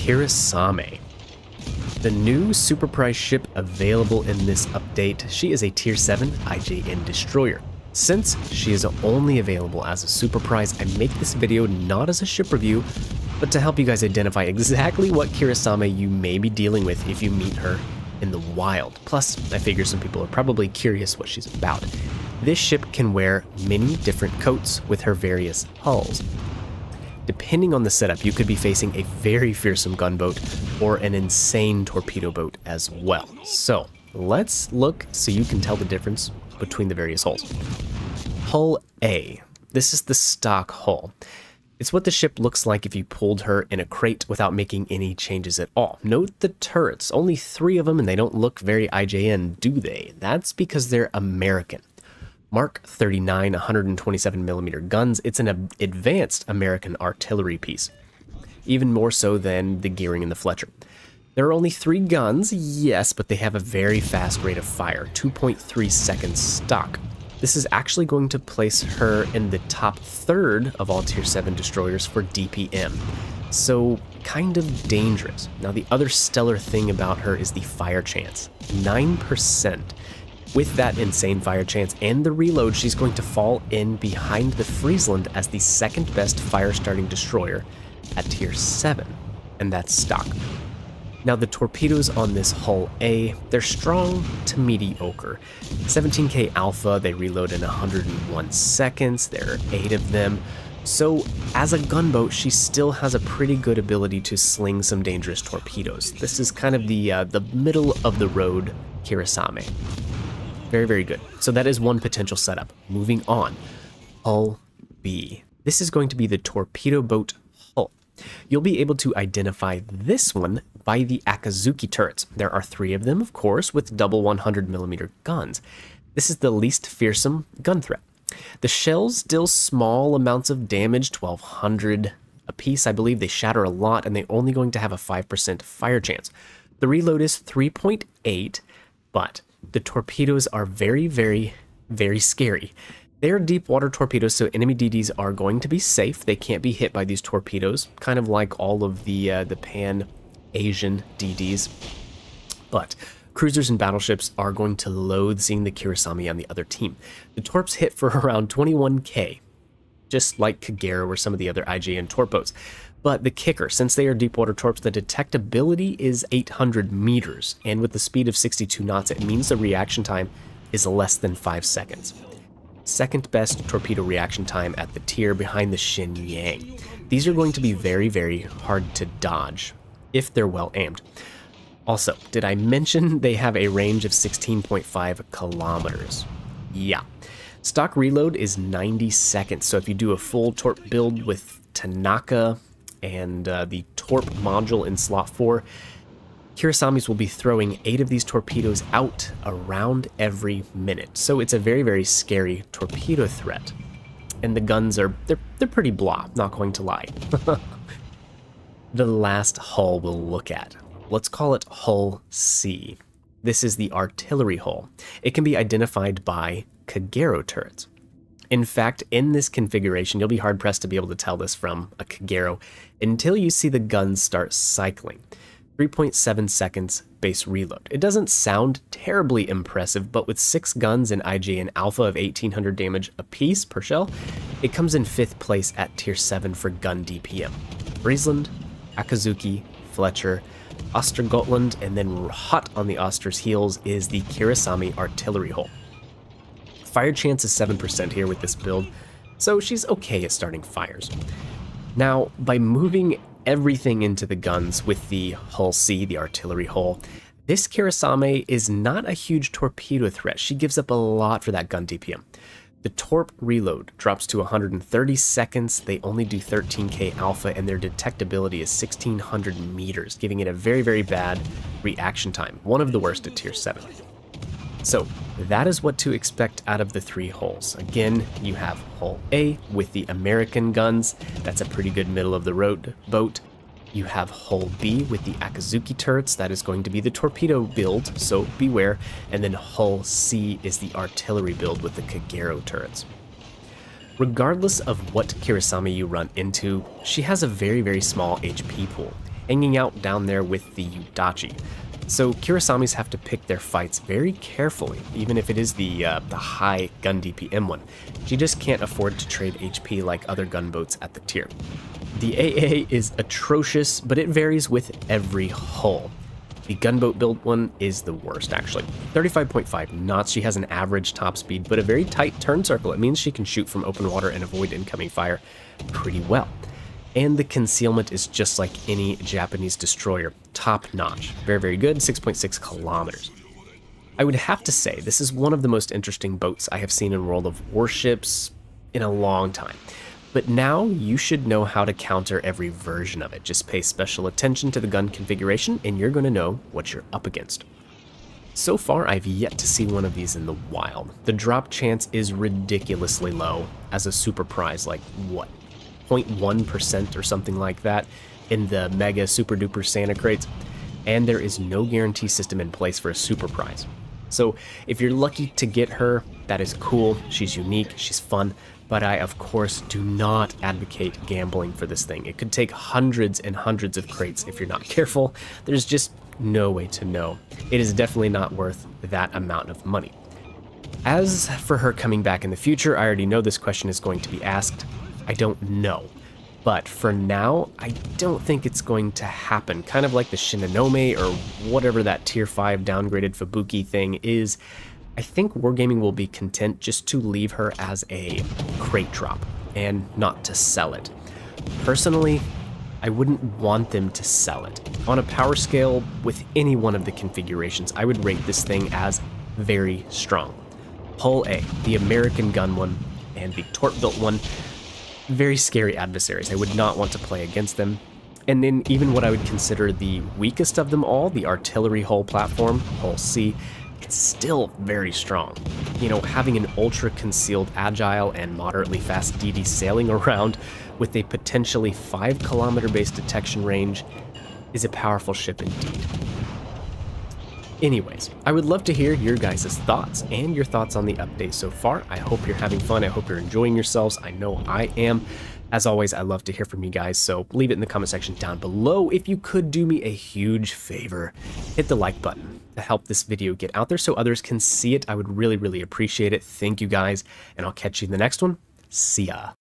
Kirisame. The new super prize ship available in this update, she is a tier 7 IJN Destroyer. Since she is only available as a super prize, I make this video not as a ship review, but to help you guys identify exactly what Kirisame you may be dealing with if you meet her in the wild. Plus, I figure some people are probably curious what she's about. This ship can wear many different coats with her various hulls. Depending on the setup, you could be facing a very fearsome gunboat or an insane torpedo boat as well. So let's look so you can tell the difference between the various hulls. Hull A. This is the stock hull. It's what the ship looks like if you pulled her in a crate without making any changes at all. Note the turrets, only 3 of them, and they don't look very IJN, do they? That's because they're American. Mark 39 127mm guns, it's an advanced American artillery piece. Even more so than the gearing in the Fletcher. There are only 3 guns, yes, but they have a very fast rate of fire, 2.3 seconds stock. This is actually going to place her in the top 1/3 of all tier 7 destroyers for DPM. So kind of dangerous. Now the other stellar thing about her is the fire chance, 9%. With that insane fire chance and the reload, she's going to fall in behind the Friesland as the 2nd best fire starting destroyer at tier 7, and that's stock. Now the torpedoes on this hull A, they're strong to mediocre. 17k alpha, they reload in 101 seconds, there are 8 of them. So as a gunboat, she still has a pretty good ability to sling some dangerous torpedoes. This is kind of the middle of the road Kirisame. Very, very good. So that is one potential setup. Moving on, hull B. This is going to be the torpedo boat hull. You'll be able to identify this one by the Akazuki turrets. There are 3 of them, of course, with double 100mm guns. This is the least fearsome gun threat. The shells deal small amounts of damage, 1200 a piece. I believe they shatter a lot, and they're only going to have a 5% fire chance. The reload is 3.8, but the torpedoes are very, very, very scary. They're deep water torpedoes, so enemy DDs are going to be safe. They can't be hit by these torpedoes, kind of like all of the Pan-Asian DDs. But cruisers and battleships are going to loathe seeing the Kirisame on the other team. The torps hit for around 21k, just like Kagero or some of the other IJN torpedoes. But the kicker, since they are deep water torps, the detectability is 800 meters, and with the speed of 62 knots, it means the reaction time is less than 5 seconds. 2nd best torpedo reaction time at the tier behind the Shin Yang. These are going to be very, very hard to dodge if they're well aimed. Also, did I mention they have a range of 16.5 kilometers? Yeah. Stock reload is 90 seconds, so if you do a full torp build with Tanaka and the torp module in slot 4, Kirisames will be throwing 8 of these torpedoes out around every minute. So it's a very, very scary torpedo threat. And the guns are, they're pretty blah, not going to lie. The last hull we'll look at. Let's call it hull C. This is the artillery hull. It can be identified by Kagero turrets. In fact, in this configuration, you'll be hard-pressed to be able to tell this from a Kagero until you see the guns start cycling. 3.7 seconds base reload. It doesn't sound terribly impressive, but with 6 guns and IJN alpha of 1800 damage apiece per shell, it comes in 5th place at tier 7 for gun DPM. Friesland, Akazuki, Fletcher, Ostergotland, and then hot on the Oster's heels is the Kirisame artillery hull. Fire chance is 7% here with this build, so she's okay at starting fires. Now, by moving everything into the guns with the hull C, the artillery hull, this Kirisame is not a huge torpedo threat. She gives up a lot for that gun DPM. The torp reload drops to 130 seconds, they only do 13k alpha, and their detectability is 1600 meters, giving it a very, very bad reaction time, one of the worst at tier 7. So that is what to expect out of the 3 hulls. Again, you have hull A with the American guns. That's a pretty good middle of the road boat. You have hull B with the Akazuki turrets. That is going to be the torpedo build, so beware. And then hull C is the artillery build with the Kagero turrets. Regardless of what Kirisame you run into, she has a very, very small HP pool. hanging out down there with the Udachi. So Kirisames have to pick their fights very carefully, even if it is the high gun DPM one. She just can't afford to trade HP like other gunboats at the tier. The AA is atrocious, but it varies with every hull. The gunboat build one is the worst, actually. 35.5 knots, she has an average top speed, but a very tight turn circle. It means she can shoot from open water and avoid incoming fire pretty well. And the concealment is just like any Japanese destroyer, top notch. Very, very good, 6.6 kilometers. I would have to say this is one of the most interesting boats I have seen in World of Warships in a long time. But now you should know how to counter every version of it. Just pay special attention to the gun configuration and you're going to know what you're up against. So far, I've yet to see one of these in the wild. The drop chance is ridiculously low as a super prize, like what, 0.1% or something like that in the mega super duper Santa crates. And there is no guarantee system in place for a super prize. So if you're lucky to get her, that is cool. She's unique, she's fun. But I, of course, do not advocate gambling for this thing. It could take hundreds and hundreds of crates if you're not careful. There's just no way to know. It is definitely not worth that amount of money. As for her coming back in the future, I already know this question is going to be asked. I don't know. But for now, I don't think it's going to happen. Kind of like the Shinonome or whatever that tier 5 downgraded Fubuki thing is. I think Wargaming will be content just to leave her as a crate drop and not to sell it. Personally, I wouldn't want them to sell it. On a power scale with any one of the configurations, I would rate this thing as very strong. Hull A, the American gun one, and the Torp built one, very scary adversaries. I would not want to play against them. And then even what I would consider the weakest of them all, the artillery hull platform, Hull C, it's still very strong. You know, having an ultra-concealed, agile, and moderately fast DD sailing around with a potentially 5-kilometer base detection range is a powerful ship indeed. Anyways, I would love to hear your guys' thoughts and your thoughts on the update so far. I hope you're having fun. I hope you're enjoying yourselves. I know I am. As always, I love to hear from you guys, so leave it in the comment section down below. If you could do me a huge favor, hit the like button to help this video get out there so others can see it. I would really, really appreciate it. Thank you guys, and I'll catch you in the next one. See ya.